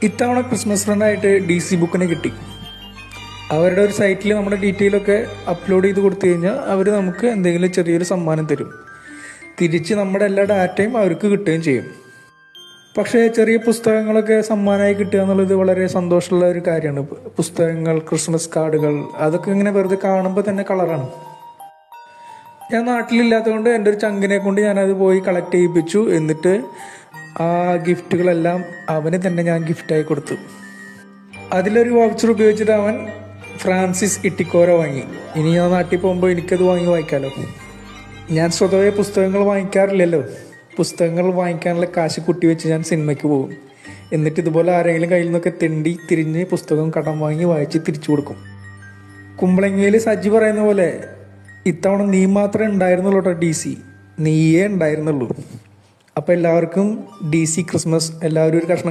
ഇത്തവണ Christmas ഫ്രണ്ടായിട്ട് DC ബുക്കിനെ കിട്ടി. അവരുടെ ഒരു സൈറ്റിൽ നമ്മുടെ ഡീറ്റെയിലൊക്കെ അപ്ലോഡ് ചെയ്ത് കൊടുത്തു കഴിഞ്ഞാൽ അവർ നമുക്ക് എന്തെങ്കിലും ചെറിയൊരു സമ്മാനം തരും. തിരിച്ച് നമ്മുടെ എല്ലാ ഡാറ്റയും അവർക്ക് കിട്ടുകയും ചെയ്യും. പക്ഷേ ചെറിയ പുസ്തകങ്ങളൊക്കെ സമ്മാനമായി കിട്ടുക എന്നുള്ളത് വളരെ സന്തോഷമുള്ള ഒരു കാര്യമാണ്. പുസ്തകങ്ങൾ, ക്രിസ്മസ് കാർഡുകൾ, അതൊക്കെ ഇങ്ങനെ വെറുതെ കാണുമ്പോൾ തന്നെ കളറാണ്. ഞാൻ നാട്ടിലില്ലാത്തതുകൊണ്ട് എൻ്റെ ഒരു ചങ്കിനെ കൊണ്ട് ഞാനത് പോയി കളക്ട് ചെയ്യിപ്പിച്ചു. എന്നിട്ട് ആ ഗിഫ്റ്റുകളെല്ലാം അവന് തന്നെ ഞാൻ ഗിഫ്റ്റായി കൊടുത്തു. അതിലൊരു വൗച്ചർ ഉപയോഗിച്ചിട്ട് അവൻ ഫ്രാൻസിസ് ഇട്ടിക്കോര വാങ്ങി. ഇനി ഞാൻ നാട്ടിൽ പോകുമ്പോൾ എനിക്കത് വാങ്ങി വായിക്കാമല്ലോ. ഞാൻ സ്വതവേ പുസ്തകങ്ങൾ വാങ്ങിക്കാറില്ലല്ലോ. പുസ്തകങ്ങൾ വാങ്ങിക്കാനുള്ള കാശ് കുട്ടി വെച്ച് ഞാൻ സിനിമയ്ക്ക് പോകും. എന്നിട്ട് ഇതുപോലെ ആരെങ്കിലും കയ്യിൽ നിന്നൊക്കെ തെണ്ടി തിരിഞ്ഞ് പുസ്തകം കടം വാങ്ങി വായിച്ച് തിരിച്ചു കൊടുക്കും. കുമ്പളങ്ങിയിൽ സജ്ജി പറയുന്ന പോലെ ഇത്തവണ നീ മാത്രമേ ഉണ്ടായിരുന്നുള്ളൂ കേട്ടോ DC. നീയേ ഉണ്ടായിരുന്നുള്ളൂ. അപ്പോൾ എല്ലാവർക്കും DC ക്രിസ്മസ്. എല്ലാവരും ഒരു കഷ്ണം